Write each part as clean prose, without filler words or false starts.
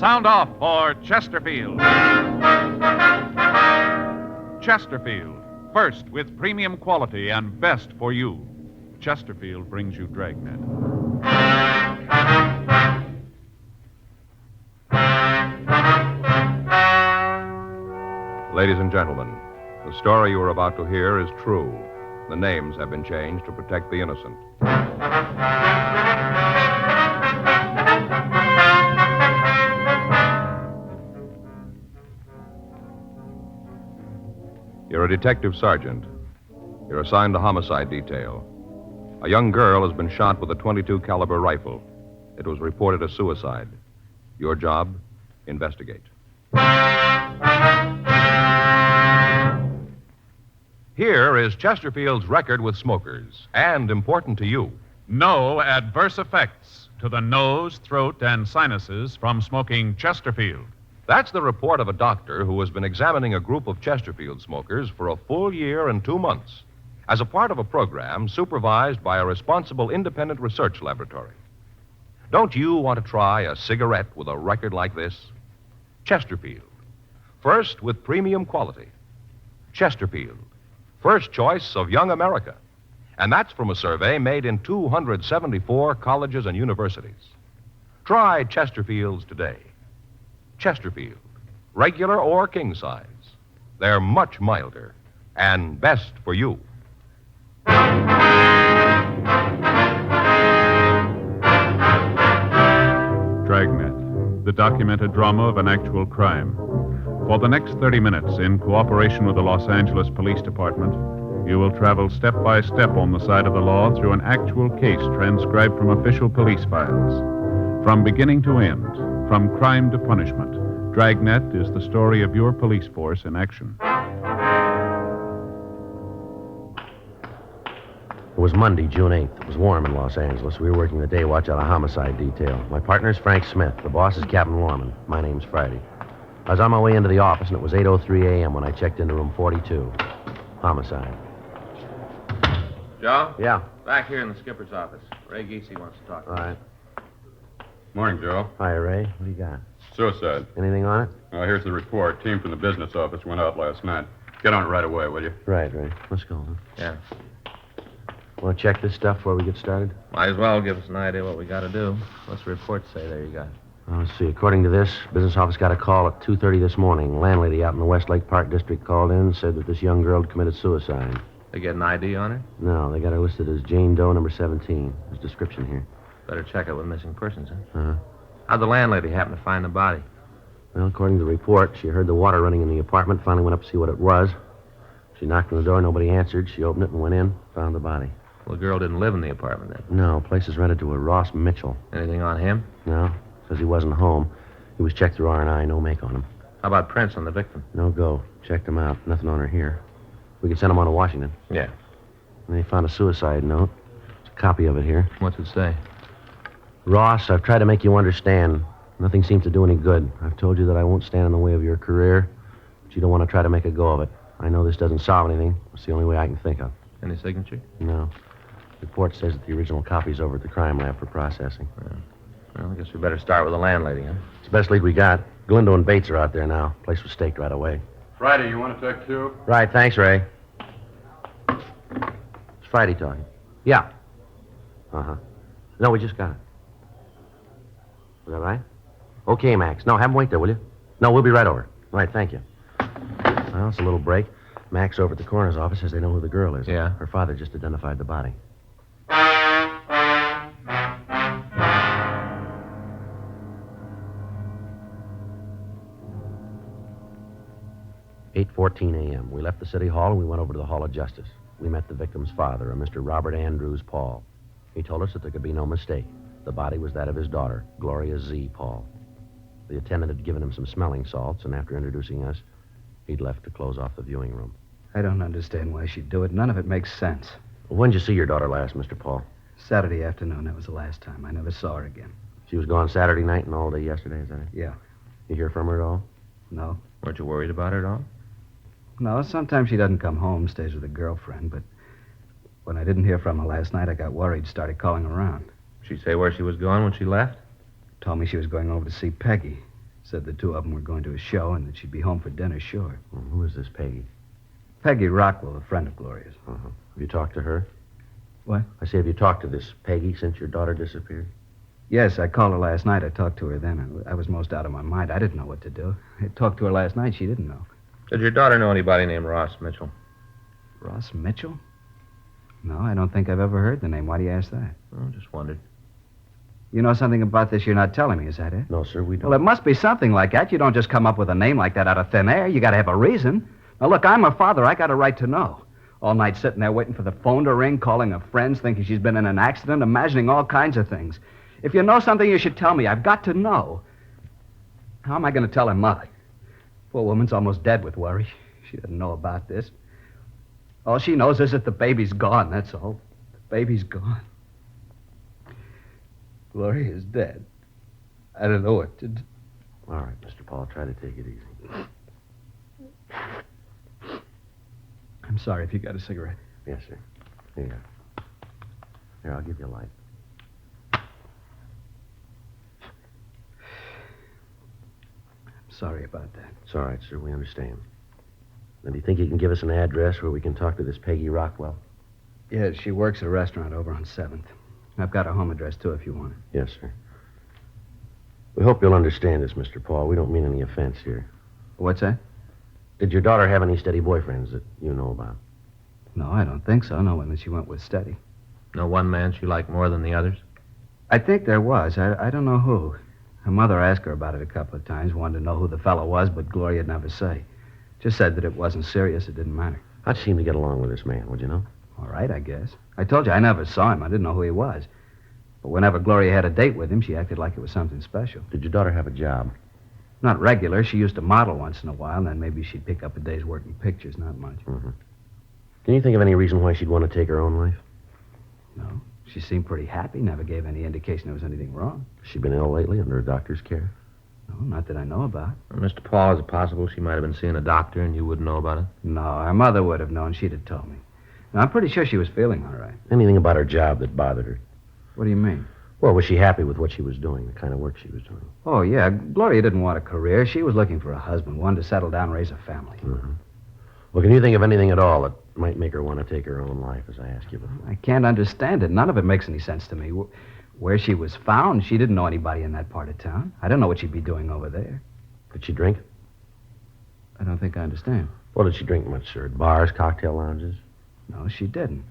Sound off for Chesterfield. Chesterfield, first with premium quality and best for you. Chesterfield brings you Dragnet. Ladies and gentlemen, the story you are about to hear is true. The names have been changed to protect the innocent. You're a detective sergeant. You're assigned to homicide detail. A young girl has been shot with a .22 caliber rifle. It was reported as suicide. Your job, investigate. Here is Chesterfield's record with smokers, and important to you. No adverse effects to the nose, throat, and sinuses from smoking Chesterfield. That's the report of a doctor who has been examining a group of Chesterfield smokers for a full year and 2 months as a part of a program supervised by a responsible independent research laboratory. Don't you want to try a cigarette with a record like this? Chesterfield, first with premium quality. Chesterfield, first choice of young America. And that's from a survey made in 274 colleges and universities. Try Chesterfields today. Chesterfield, regular or king size. They're much milder and best for you. Dragnet, the documented drama of an actual crime. For the next 30 minutes, in cooperation with the Los Angeles Police Department, you will travel step by step on the side of the law through an actual case transcribed from official police files. From beginning to end, from crime to punishment, Dragnet is the story of your police force in action. It was Monday, June 8th. It was warm in Los Angeles. We were working the day watch out of homicide detail. My partner's Frank Smith. The boss is Captain Lorman. My name's Friday. I was on my way into the office, and it was 8:03 a.m. when I checked into room 42. Homicide. Joe? Yeah. Back here in the skipper's office. Ray Geesey wants to talk to All right. Morning, Joe. Hi, Ray. What do you got? Suicide. Anything on it? Here's the report. Team from the business office went out last night. Get on it right away, will you? Right, Ray. Let's go. Huh? Yeah. Want to check this stuff before we get started? Might as well give us an idea what we got to do. What's the report say there you got? Well, let's see. According to this, business office got a call at 2:30 this morning. Landlady out in the Westlake Park district called in and said that this young girl had committed suicide. They get an ID on her? No, they got her listed as Jane Doe, number 17. There's a description here. Better check it with missing persons, huh? Uh-huh. How'd the landlady happen to find the body? Well, according to the report, she heard the water running in the apartment, finally went up to see what it was. She knocked on the door, nobody answered. She opened it and went in, found the body. Well, the girl didn't live in the apartment then. No, place is rented to a Ross Mitchell. Anything on him? No, says he wasn't home. He was checked through R&I, no make on him. How about prints on the victim? No go. Checked him out. Nothing on her here. We could send him on to Washington. Yeah. And they found a suicide note. There's a copy of it here. What's it say? Ross, I've tried to make you understand. Nothing seems to do any good. I've told you that I won't stand in the way of your career, but you don't want to try to make a go of it. I know this doesn't solve anything. It's the only way I can think of. Any signature? No. The report says that the original copy's over at the crime lab for processing. Yeah. Well, I guess we better start with the landlady, huh? It's the best lead we got. Galindo and Bates are out there now. Place was staked right away. Friday, you want to talk too? Right, thanks, Ray. It's Friday talking. Yeah. Uh-huh. No, we just got it. Is that right? Okay, Max. No, have him wait there, will you? No, we'll be right over. Right, thank you. Well, it's a little break. Max over at the coroner's office says they know who the girl is. Yeah? Her father just identified the body. "8:14 a.m. We left the city hall and we went over to the Hall of Justice. We met the victim's father, a Mr. Robert Andrews Paul. He told us that there could be no mistake. The body was that of his daughter, Gloria Z. Paul. The attendant had given him some smelling salts, and after introducing us, he'd left to close off the viewing room. I don't understand why she'd do it. None of it makes sense. When'd you see your daughter last, Mr. Paul? Saturday afternoon, that was the last time. I never saw her again. She was gone Saturday night and all day yesterday, is that it? Yeah. You hear from her at all? No. Weren't you worried about her at all? No, sometimes she doesn't come home, stays with a girlfriend, but when I didn't hear from her last night, I got worried, started calling around. Did she say where she was going when she left? Told me she was going over to see Peggy. Said the two of them were going to a show and that she'd be home for dinner, sure. Well, who is this Peggy? Peggy Rockwell, a friend of Gloria's. Uh-huh. Have you talked to her? What? I say, have you talked to this Peggy since your daughter disappeared? Yes, I called her last night. I talked to her then. I was most out of my mind. I didn't know what to do. I talked to her last night. She didn't know. Did your daughter know anybody named Ross Mitchell? Ross Mitchell? No, I don't think I've ever heard the name. Why do you ask that? Oh, just wondered. You know something about this you're not telling me, is that it? No, sir, we don't. Well, it must be something like that. You don't just come up with a name like that out of thin air. You got to have a reason. Now, look, I'm her father. I got a right to know. All night sitting there waiting for the phone to ring, calling her friends, thinking she's been in an accident, imagining all kinds of things. If you know something, you should tell me. I've got to know. How am I going to tell her mother? Poor woman's almost dead with worry. She doesn't know about this. All she knows is that the baby's gone, that's all. The baby's gone. Gloria is dead. I don't know what to do. All right, Mr. Paul, try to take it easy. I'm sorry if you got a cigarette. Yes, sir. Here you go. Here, I'll give you a light. Sorry about that. It's all right, sir. We understand. Now, do you think you can give us an address where we can talk to this Peggy Rockwell? Yeah, she works a restaurant over on 7th. I've got her home address, too, if you want it. Yes, sir. We hope you'll understand us, Mr. Paul. We don't mean any offense here. What's that? Did your daughter have any steady boyfriends that you know about? No, I don't think so. No one that she went with steady. No one man she liked more than the others? I think there was. I don't know who. Her mother asked her about it a couple of times, wanted to know who the fellow was, but Gloria'd never say. Just said that it wasn't serious, it didn't matter. How'd she seem to get along with this man, would you know? All right, I guess. I told you I never saw him. I didn't know who he was. But whenever Gloria had a date with him, she acted like it was something special. Did your daughter have a job? Not regular. She used to model once in a while, and then maybe she'd pick up a day's work in pictures, not much. Mm-hmm. Can you think of any reason why she'd want to take her own life? No. She seemed pretty happy, never gave any indication there was anything wrong. Has she been ill lately under a doctor's care? No, not that I know about. Well, Mr. Paul, is it possible she might have been seeing a doctor and you wouldn't know about it? No, her mother would have known. She'd have told me. Now, I'm pretty sure she was feeling all right. Anything about her job that bothered her? What do you mean? Well, was she happy with what she was doing, the kind of work she was doing? Oh, yeah. Gloria didn't want a career. She was looking for a husband, one to settle down and raise a family. Mm-hmm. Well, can you think of anything at all that might make her want to take her own life, as I asked you before? I can't understand it. None of it makes any sense to me. Where she was found, she didn't know anybody in that part of town. I don't know what she'd be doing over there. Did she drink? I don't think I understand. Well, did she drink much, sir? At bars, cocktail lounges? No, she didn't.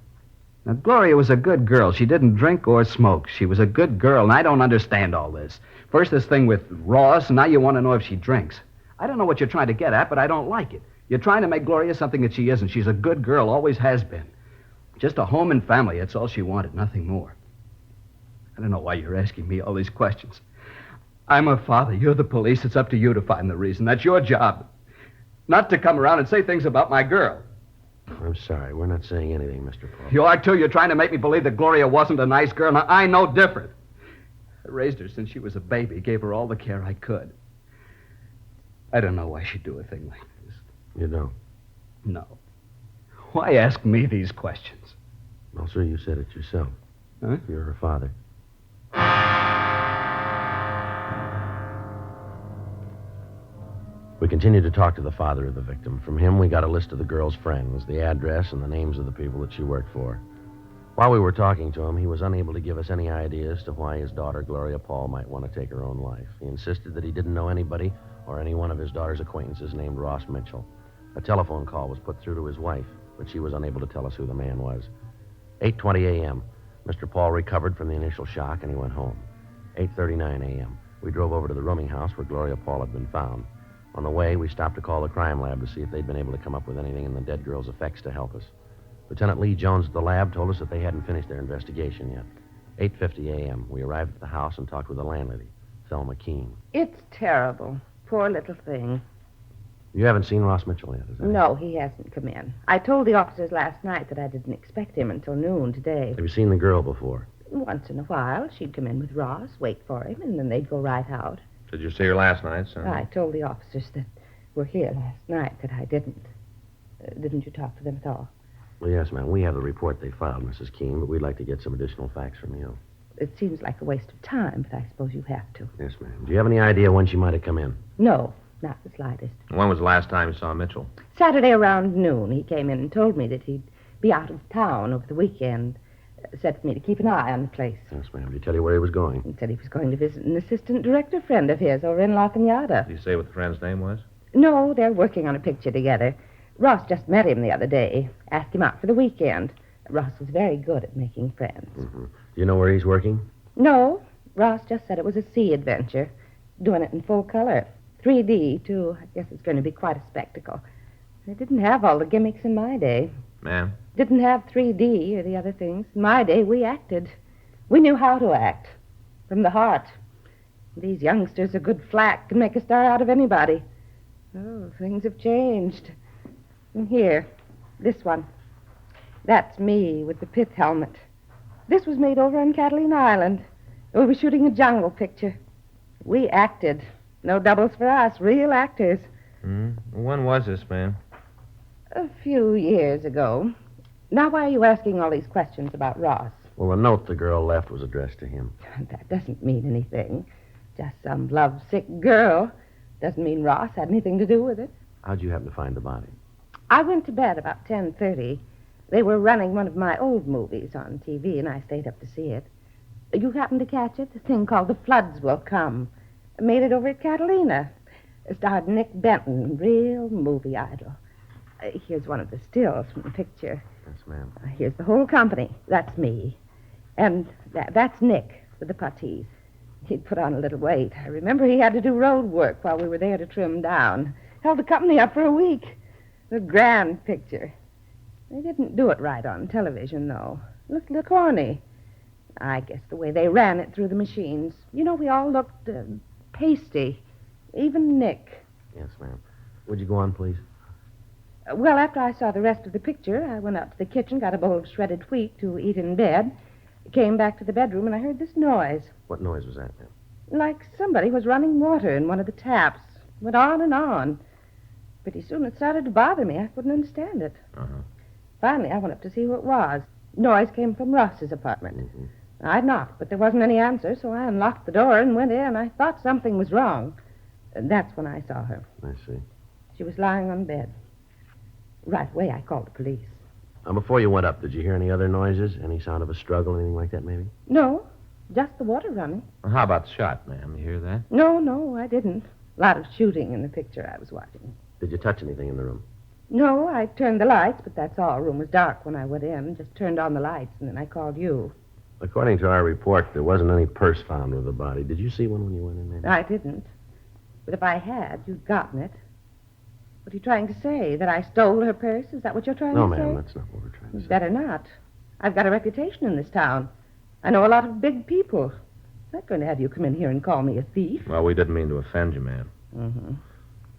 Now, Gloria was a good girl. She didn't drink or smoke. She was a good girl, and I don't understand all this. First, this thing with Ross, and now you want to know if she drinks. I don't know what you're trying to get at, but I don't like it. You're trying to make Gloria something that she isn't. She's a good girl, always has been. Just a home and family, that's all she wanted, nothing more. I don't know why you're asking me all these questions. I'm her father. You're the police. It's up to you to find the reason. That's your job. Not to come around and say things about my girl. I'm sorry. We're not saying anything, Mr. Paul. You are, too. You're trying to make me believe that Gloria wasn't a nice girl. Now, I know different. I raised her since she was a baby, gave her all the care I could. I don't know why she'd do a thing like this. You don't? No. Why ask me these questions? Well, sir, you said it yourself. Huh? You're her father. We continued to talk to the father of the victim. From him, we got a list of the girl's friends, the address, and the names of the people that she worked for. While we were talking to him, he was unable to give us any idea as to why his daughter, Gloria Paul, might want to take her own life. He insisted that he didn't know anybody or any one of his daughter's acquaintances named Ross Mitchell. A telephone call was put through to his wife, but she was unable to tell us who the man was. 8:20 a.m., Mr. Paul recovered from the initial shock, and he went home. 8:39 a.m., we drove over to the rooming house where Gloria Paul had been found. On the way, we stopped to call the crime lab to see if they'd been able to come up with anything in the dead girl's effects to help us. Lieutenant Lee Jones at the lab told us that they hadn't finished their investigation yet. 8:50 a.m., we arrived at the house and talked with the landlady, Thelma Keene. It's terrible. Poor little thing. You haven't seen Ross Mitchell yet, is that? No, he hasn't come in. I told the officers last night that I didn't expect him until noon today. Have you seen the girl before? Once in a while, she'd come in with Ross, wait for him, and then they'd go right out. Did you see her last night, son? I told the officers that were here last night that I didn't. Didn't you talk to them at all? Well, yes, ma'am. We have the report they filed, Mrs. Keene, but we'd like to get some additional facts from you. It seems like a waste of time, but I suppose you have to. Yes, ma'am. Do you have any idea when she might have come in? No, not the slightest. When was the last time you saw Mitchell? Saturday around noon, he came in and told me that he'd be out of town over the weekend. Said for me to keep an eye on the place. Yes, ma'am. Did he tell you where he was going? And said he was going to visit an assistant director friend of his over in La Cañada. Did he say what the friend's name was? No, they're working on a picture together. Ross just met him the other day. Asked him out for the weekend. Ross is very good at making friends. Mm-hmm. Do you know where he's working? No, Ross just said it was a sea adventure. Doing it in full color. 3D, too. I guess it's going to be quite a spectacle. They didn't have all the gimmicks in my day. Ma'am? Didn't have 3D or the other things. In my day, we acted. We knew how to act. From the heart. These youngsters are good flack can make a star out of anybody. Oh, things have changed. And here, this one. That's me with the pith helmet. This was made over on Catalina Island. We were shooting a jungle picture. We acted. No doubles for us. Real actors. When was this, ma'am? A few years ago. Now, why are you asking all these questions about Ross? Well, the note the girl left was addressed to him. That doesn't mean anything. Just some lovesick girl. Doesn't mean Ross had anything to do with it. How'd you happen to find the body? I went to bed about 10:30. They were running one of my old movies on TV, and I stayed up to see it. You happened to catch it? A thing called The Floods Will Come. Made it over at Catalina. It starred Nick Benton, real movie idol. Here's one of the stills from the picture. Yes, ma'am. Here's the whole company. That's me. And that's Nick with the puttees. He'd put on a little weight. I remember he had to do road work while we were there to trim down. Held the company up for a week. A grand picture. They didn't do it right on television, though. Looked a little corny. I guess the way they ran it through the machines. You know, we all looked pasty. Even Nick. Yes, ma'am. Would you go on, please? Well, after I saw the rest of the picture, I went up to the kitchen, got a bowl of shredded wheat to eat in bed, came back to the bedroom, and I heard this noise. What noise was that, ma'am? Like somebody was running water in one of the taps. Went on and on. Pretty soon it started to bother me. I couldn't understand it. Uh-huh. Finally, I went up to see who it was. Noise came from Ross's apartment. Mm-hmm. I knocked, but there wasn't any answer, so I unlocked the door and went in. I thought something was wrong. And that's when I saw her. I see. She was lying on bed. Right away, I called the police. Before you went up, did you hear any other noises? Any sound of a struggle, anything like that, maybe? No, just the water running. Well, how about the shot, ma'am? You hear that? No, I didn't. A lot of shooting in the picture I was watching. Did you touch anything in the room? No, I turned the lights, but that's all. The room was dark when I went in. Just turned on the lights, and then I called you. According to our report, there wasn't any purse found with the body. Did you see one when you went in there? I didn't. But if I had, you'd gotten it. What are you trying to say? That I stole her purse? Is that what you're trying No, to say? ma'am, that's not what we're trying to say. Better not. I've got a reputation in this town. I know a lot of big people. I'm not going to have you come in here and call me a thief. Well, we didn't mean to offend you, ma'am. Mm-hmm.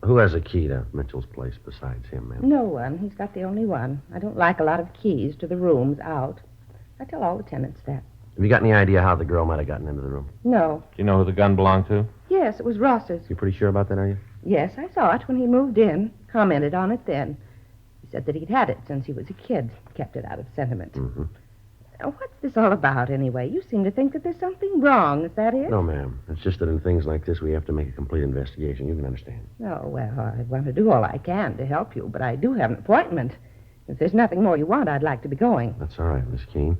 Who has a key to Mitchell's place besides him, ma'am? No one. He's got the only one. I don't like a lot of keys to the rooms out. I tell all the tenants that. Have you got any idea how the girl might have gotten into the room? No. Do you know who the gun belonged to? Yes, it was Ross's. You pretty sure about that, are you? Yes, I saw it when he moved in. Commented on it then. He said that he'd had it since he was a kid. Kept it out of sentiment. Mm-hmm. What's this all about, anyway? You seem to think that there's something wrong. Is that it? No, ma'am. It's just that in things like this, we have to make a complete investigation. You can understand. Oh, well, I want to do all I can to help you, but I do have an appointment. If there's nothing more you want, I'd like to be going. That's all right, Miss Keene.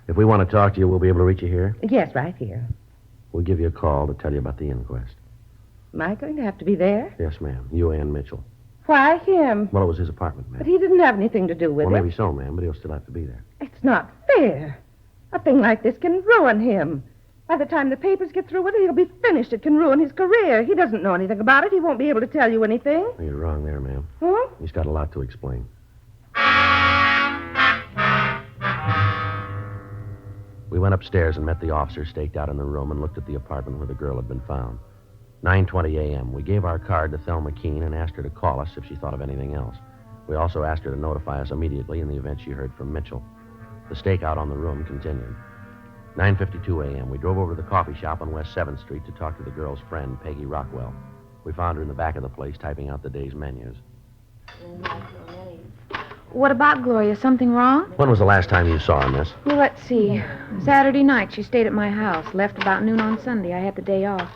If we want to talk to you, we'll be able to reach you here. Yes, right here. We'll give you a call to tell you about the inquest. Am I going to have to be there? Yes, ma'am. You and Mitchell. Why him? Well, it was his apartment, ma'am. But he didn't have anything to do with Well, it. maybe so, ma'am, but he'll still have to be there. It's not fair. A thing like this can ruin him. By the time the papers get through with it, he'll be finished. It can ruin his career. He doesn't know anything about it. He won't be able to tell you anything. Well, you're wrong there, ma'am. Huh? He's got a lot to explain. We went upstairs and met the officer staked out in the room and looked at the apartment where the girl had been found. 9:20 a.m. We gave our card to Thelma Keene and asked her to call us if she thought of anything else. We also asked her to notify us immediately in the event she heard from Mitchell. The stakeout on the room continued. 9:52 a.m. We drove over to the coffee shop on West 7th Street to talk to the girl's friend, Peggy Rockwell. We found her in the back of the place typing out the day's menus. What about Gloria? Something wrong? When was the last time you saw her, miss? Well, let's see. Saturday night, she stayed at my house. Left about noon on Sunday. I had the day off.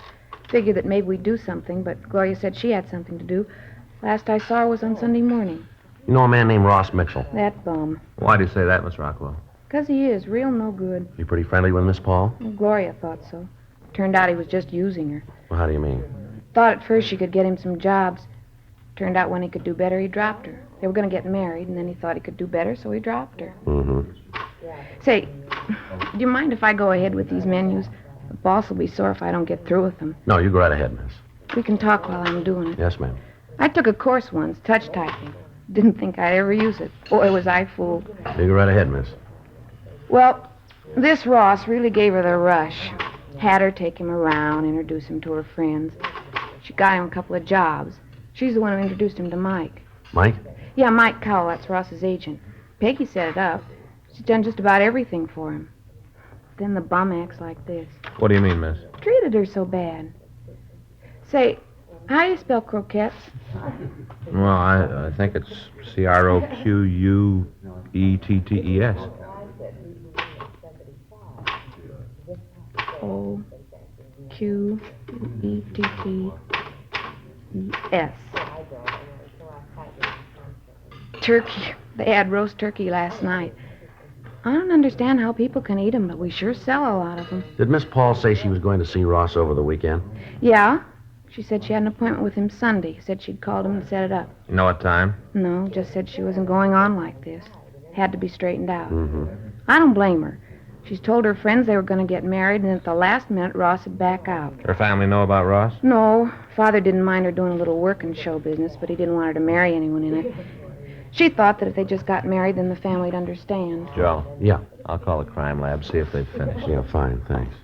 Figured that maybe we'd do something, but Gloria said she had something to do. Last I saw her was on Sunday morning. You know a man named Ross Mitchell? That bum. Why do you say that, Miss Rockwell? 'Cause he is. Real no good. You pretty friendly with Miss Paul? Well, Gloria thought so. Turned out he was just using her. Well, how do you mean? Thought at first she could get him some jobs. Turned out when he could do better, he dropped her. They were going to get married, and then he thought he could do better, so he dropped her. Mm-hmm. Say, do you mind if I go ahead with these menus? The boss will be sore if I don't get through with them. No, you go right ahead, miss. We can talk while I'm doing it. Yes, ma'am. I took a course once, touch typing. Didn't think I'd ever use it. Boy, was I fooled. You go right ahead, miss. Well, this Ross really gave her the rush. Had her take him around, introduce him to her friends. She got him a couple of jobs. She's the one who introduced him to Mike. Mike? Yeah, Mike Cowell, that's Ross's agent. Peggy set it up. She's done just about everything for him. Then the bum acts like this. What do you mean, miss? Treated her so bad. Say, how do you spell croquettes? Well, I think it's Croquettes. O-Q-E-T-T-E-S. Turkey. They had roast turkey last night. I don't understand how people can eat them, but we sure sell a lot of them. Did Miss Paul say she was going to see Ross over the weekend? Yeah. She said she had an appointment with him Sunday. Said she'd called him and set it up. You know what time? No, just said she wasn't going on like this. Had to be straightened out. Mm-hmm. I don't blame her. She's told her friends they were going to get married, and at the last minute, Ross would back out. Her family know about Ross? No, Father didn't mind her doing a little work in show business, but he didn't want her to marry anyone in it. She thought that if they just got married, then the family'd understand. Joe. Yeah. I'll call the crime lab, see if they've finished. Yeah, fine, thanks.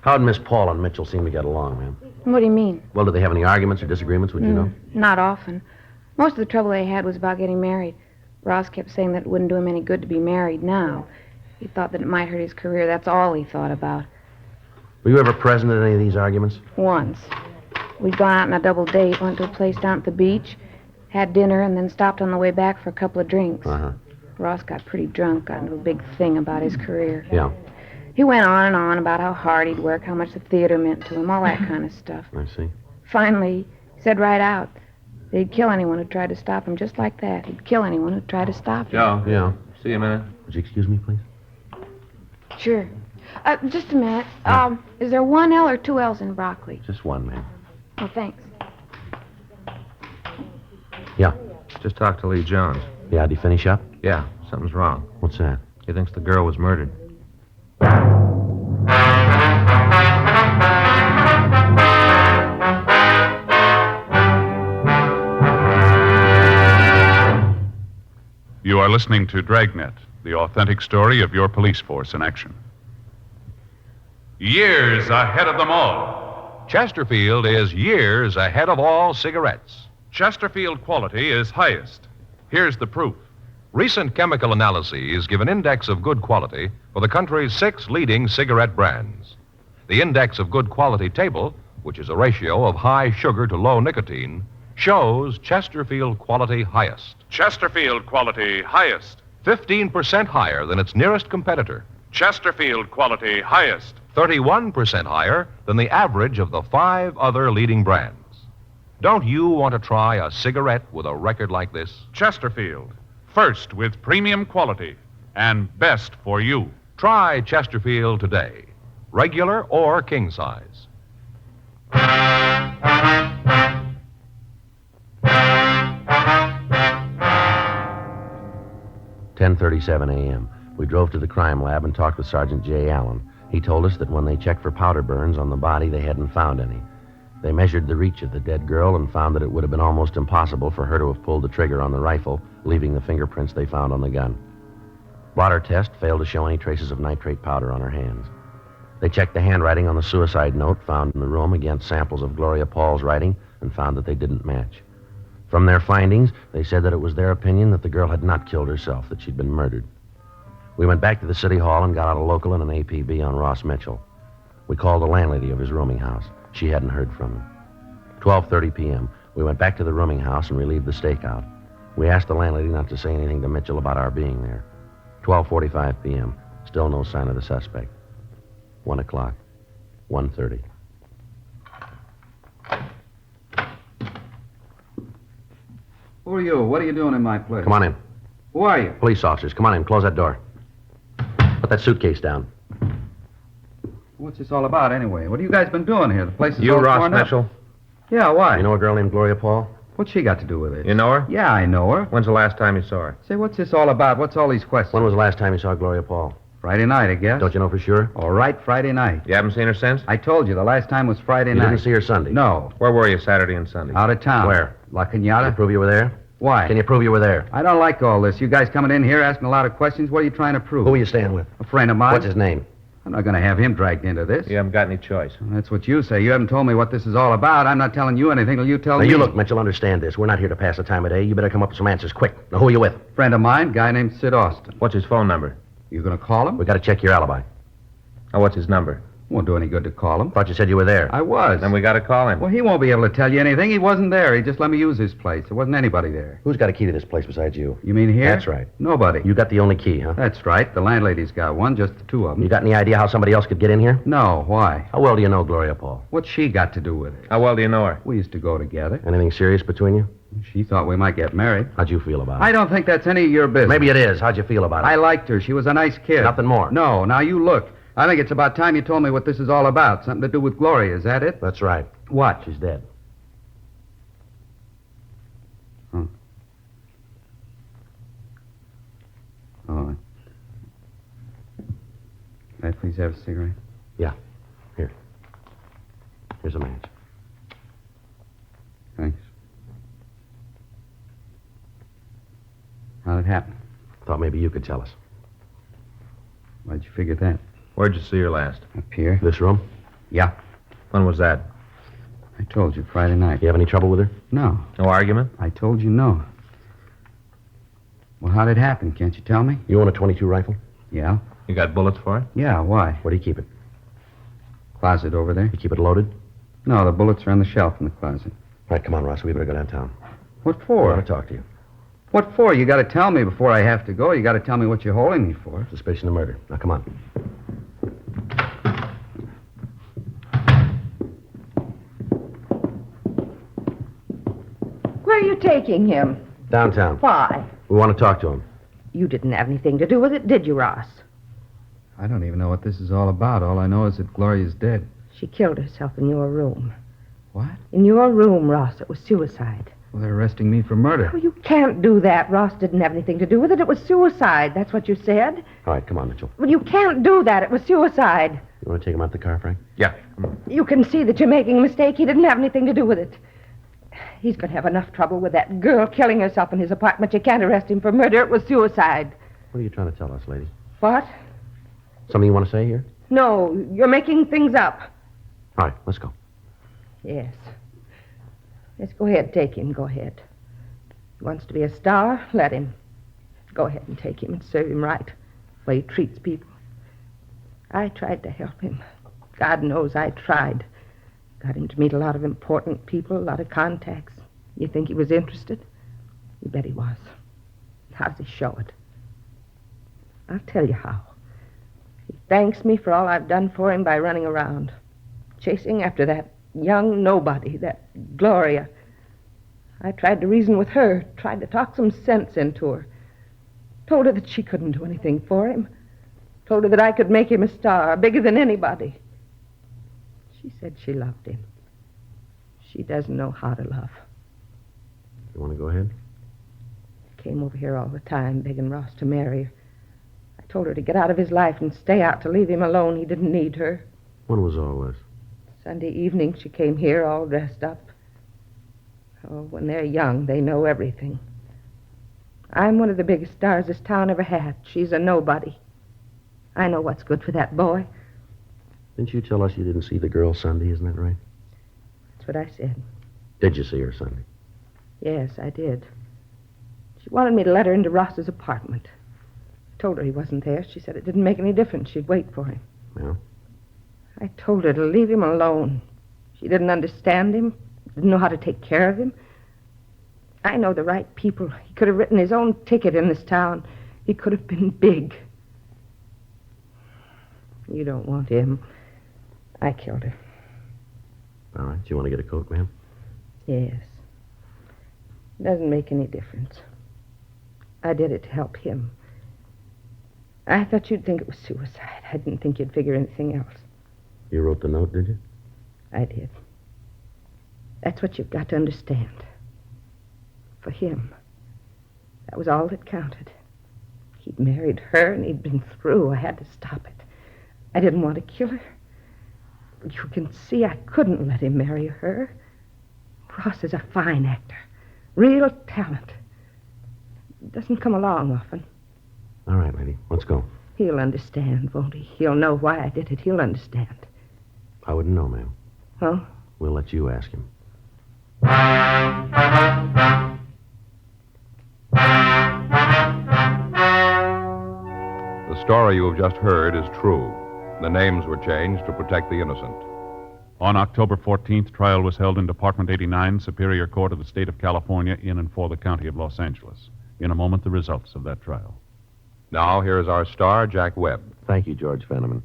How'd Miss Paul and Mitchell seem to get along, ma'am? What do you mean? Well, did they have any arguments or disagreements, would you know? Not often. Most of the trouble they had was about getting married. Ross kept saying that it wouldn't do him any good to be married now. He thought that it might hurt his career. That's all he thought about. Were you ever present at any of these arguments? Once. We'd gone out on a double date, went to a place down at the beach, had dinner, and then stopped on the way back for a couple of drinks. Uh-huh. Ross got pretty drunk, got into a big thing about his career. Yeah, He went on and on about how hard he'd work, how much the theater meant to him, all that kind of stuff. I see. Finally, he said right out that he'd kill anyone who tried to stop him, just like that. He'd kill anyone who tried to stop him. Joe. Yeah. See you a minute. Would you excuse me, please? Sure. Just a minute. Is there one L or two L's in broccoli? Just one, ma'am. Oh, thanks. Yeah. Just talk to Lee Jones. Yeah, did he finish up? Yeah, something's wrong. What's that? He thinks the girl was murdered. You are listening to Dragnet, the authentic story of your police force in action. Years ahead of them all. Chesterfield is years ahead of all cigarettes. Chesterfield quality is highest. Here's the proof. Recent chemical analyses give an index of good quality for the country's 6 leading cigarette brands. The index of good quality table, which is a ratio of high sugar to low nicotine, shows Chesterfield quality highest. Chesterfield quality highest. 15% higher than its nearest competitor. Chesterfield quality highest. 31% higher than the average of the 5 other leading brands. Don't you want to try a cigarette with a record like this? Chesterfield. First with premium quality and best for you. Try Chesterfield today, regular or king size. 10:37 a.m. We drove to the crime lab and talked with Sergeant J. Allen. He told us that when they checked for powder burns on the body, they hadn't found any. They measured the reach of the dead girl and found that it would have been almost impossible for her to have pulled the trigger on the rifle, leaving the fingerprints they found on the gun. Blotter test failed to show any traces of nitrate powder on her hands. They checked the handwriting on the suicide note found in the room against samples of Gloria Paul's writing and found that they didn't match. From their findings, they said that it was their opinion that the girl had not killed herself, that she'd been murdered. We went back to the city hall and got out a local and an APB on Ross Mitchell. We called the landlady of his rooming house. She hadn't heard from him. 12:30 p.m., we went back to the rooming house and relieved the stakeout. We asked the landlady not to say anything to Mitchell about our being there. 12:45 p.m. Still no sign of the suspect. 1 o'clock. 1:30. Who are you? What are you doing in my place? Come on in. Who are you? Police officers, come on in. Close that door. Put that suitcase down. What's this all about, anyway? What have you guys been doing here? The place is You all Ross torn up. Mitchell? Yeah, why? You know a girl named Gloria Paul? What's she got to do with it? You know her? Yeah, I know her. When's the last time you saw her? Say, what's this all about? What's all these questions? When was the last time you saw Gloria Paul? Friday night, I guess. Don't you know for sure? All right, Friday night. You haven't seen her since? I told you, the last time was Friday You night. didn't see her Sunday? No. Where were you Saturday and Sunday? Out of town. Where? La Can you Cañada. prove you were there? Why? Can you prove you were there? I don't like all this. You guys coming in here asking a lot of questions. What are you trying to prove? Who were you staying with? A friend of mine. What's his name? I'm not going to have him dragged into this. You haven't got any choice. Well, that's what you say. You haven't told me what this is all about. I'm not telling you anything till you tell Now, me. you look, Mitchell, understand this. We're not here to pass the time of day. You better come up with some answers quick. Now, who are you with? Friend of mine, guy named Sid Austin. What's his phone number? You going to call him? We got to check your alibi. Oh, what's his number? Won't do any good to call him. Thought you said you were there. I was. Then we got to call him. Well, he won't be able to tell you anything. He wasn't there. He just let me use his place. There wasn't anybody there. Who's got a key to this place besides you? You mean here? That's right. Nobody. You got the only key, huh? That's right. The landlady's got one, just the two of them. You got any idea how somebody else could get in here? No, why? How well do you know Gloria Paul? What's she got to do with it? How well do you know her? We used to go together. Anything serious between you? She thought we might get married. How'd you feel about it? I don't think that's any of your business. Maybe it is. How'd you feel about it? I liked her. She was a nice kid. Nothing more? No. Now, you look. I think it's about time you told me what this is all about. Something to do with Gloria. Is that it? That's right. What? She's dead. Oh. Can I please have a cigarette? Here's a match. Thanks. How'd it happen? Thought maybe you could tell us. Why'd you figure that? Where'd you see her last? Up here? This room? Yeah. When was that? I told you, Friday night. You have any trouble with her? No. No argument? I told you no. Well, how'd it happen? Can't you tell me? You own a .22 rifle? Yeah. You got bullets for it? Yeah, why? Where do you keep it? Closet over there. You keep it loaded? No, the bullets are on the shelf in the closet. All right, come on, Ross. We better go downtown. What I for? want to talk to you. What for? You got to tell me before I have to go. You got to tell me what you're holding me for. Suspicion of murder. Now, come on. Where are you taking him? Downtown. Why? We want to talk to him. You didn't have anything to do with it, did you, Ross? I don't even know what this is all about. All I know is that Gloria's dead. She killed herself in your room. What? In your room, Ross. It was suicide. Well, they're arresting me for murder. Oh, you can't do that. Ross didn't have anything to do with it. It was suicide. That's what you said. All right, come on, Mitchell. Well, you can't do that. It was suicide. You want to take him out the car, Frank? Yeah. Come on. You can see that you're making a mistake. He didn't have anything to do with it. He's going to have enough trouble with that girl killing herself in his apartment. You can't arrest him for murder. It was suicide. What are you trying to tell us, lady? What? Something you want to say here? No, you're making things up. All right, let's go. Yes. Yes, go ahead. Take him. Go ahead. He wants to be a star. Let him. Go ahead and take him and serve him right. The way he treats people. I tried to help him. God knows I tried. Got him to meet a lot of important people, a lot of contacts. You think he was interested? You bet he was. How does he show it? I'll tell you how. He thanks me for all I've done for him by running around, chasing after that young nobody, that Gloria. I tried to reason with her, tried to talk some sense into her. Told her that she couldn't do anything for him. Told her that I could make him a star, bigger than anybody. She said she loved him. She doesn't know how to love. You want to go ahead? Came over here all the time, begging Ross to marry her. I told her to get out of his life and stay out, to leave him alone. He didn't need her. When was all this? Sunday evening, she came here all dressed up. Oh, when they're young, they know everything. I'm one of the biggest stars this town ever had. She's a nobody. I know what's good for that boy. Didn't you tell us you didn't see the girl Sunday, isn't that right? That's what I said. Did you see her Sunday? Yes, I did. She wanted me to let her into Ross's apartment. I told her he wasn't there. She said it didn't make any difference. She'd wait for him. Yeah? I told her to leave him alone. She didn't understand him, didn't know how to take care of him. I know the right people. He could have written his own ticket in this town. He could have been big. You don't want him. I killed her. All right. You want to get a coat, ma'am? Yes. Doesn't make any difference. I did it to help him. I thought you'd think it was suicide. I didn't think you'd figure anything else. You wrote the note, did you? I did. That's what you've got to understand. For him, that was all that counted. He'd married her and he'd been through. I had to stop it. I didn't want to kill her. But you can see I couldn't let him marry her. Ross is a fine actor. Real talent. Doesn't come along often. All right, lady. Let's go. He'll understand, won't he? He'll know why I did it. He'll understand. I wouldn't know, ma'am. Oh? We'll let you ask him. The story you have just heard is true. The names were changed to protect the innocent. On October 14th, trial was held in Department 89, Superior Court of the State of California, in and for the County of Los Angeles. In a moment, the results of that trial. Now, here is our star, Jack Webb. Thank you, George Fenneman.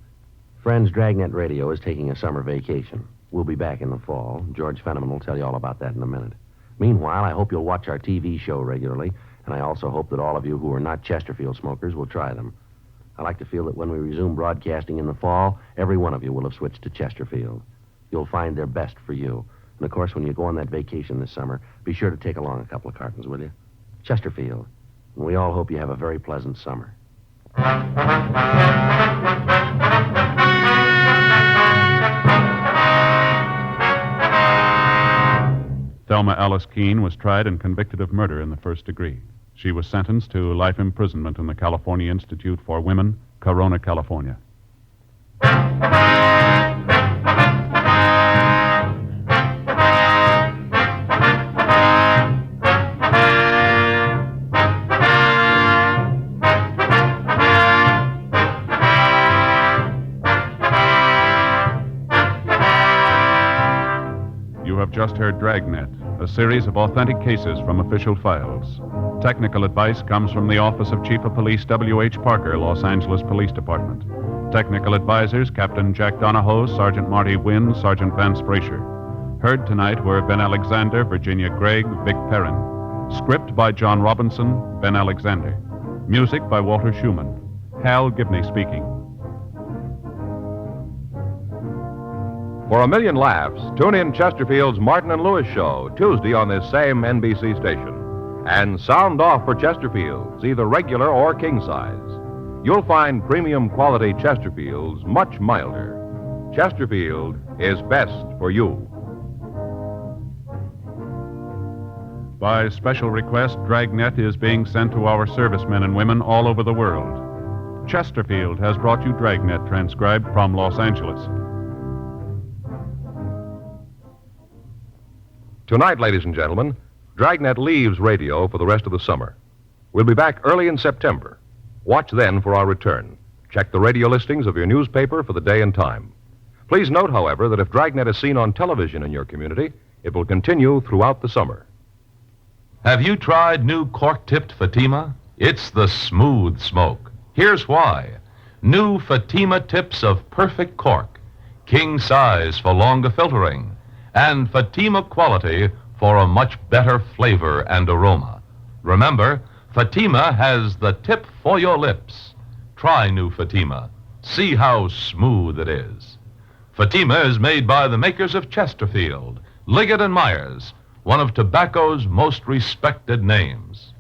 Friends, Dragnet Radio is taking a summer vacation. We'll be back in the fall. George Fenneman will tell you all about that in a minute. Meanwhile, I hope you'll watch our TV show regularly, and I also hope that all of you who are not Chesterfield smokers will try them. I like to feel that when we resume broadcasting in the fall, every one of you will have switched to Chesterfield. You'll find their best for you. And, of course, when you go on that vacation this summer, be sure to take along a couple of cartons, will you? Chesterfield. And we all hope you have a very pleasant summer. Thelma Alice Keene was tried and convicted of murder in the first degree. She was sentenced to life imprisonment in the California Institute for Women, Corona, California. You have just heard Dragnet, a series of authentic cases from official files. Technical advice comes from the Office of Chief of Police W.H. Parker, Los Angeles Police Department. Technical advisors, Captain Jack Donahoe, Sergeant Marty Wynn, Sergeant Vance Brasher. Heard tonight were Ben Alexander, Virginia Gregg, Vic Perrin. Script by John Robinson, Ben Alexander. Music by Walter Schumann. Hal Gibney speaking. For a million laughs, tune in Chesterfield's Martin and Lewis show, Tuesday on this same NBC station. And sound off for Chesterfields, either regular or king size. You'll find premium quality Chesterfields much milder. Chesterfield is best for you. By special request, Dragnet is being sent to our servicemen and women all over the world. Chesterfield has brought you Dragnet, transcribed from Los Angeles. Tonight, ladies and gentlemen, Dragnet leaves radio for the rest of the summer. We'll be back early in September. Watch then for our return. Check the radio listings of your newspaper for the day and time. Please note, however, that if Dragnet is seen on television in your community, it will continue throughout the summer. Have you tried new cork-tipped Fatima? It's the smooth smoke. Here's why. New Fatima tips of perfect cork, king size for longer filtering, and Fatima quality for a much better flavor and aroma. Remember, Fatima has the tip for your lips. Try new Fatima. See how smooth it is. Fatima is made by the makers of Chesterfield, Liggett & Myers, one of tobacco's most respected names.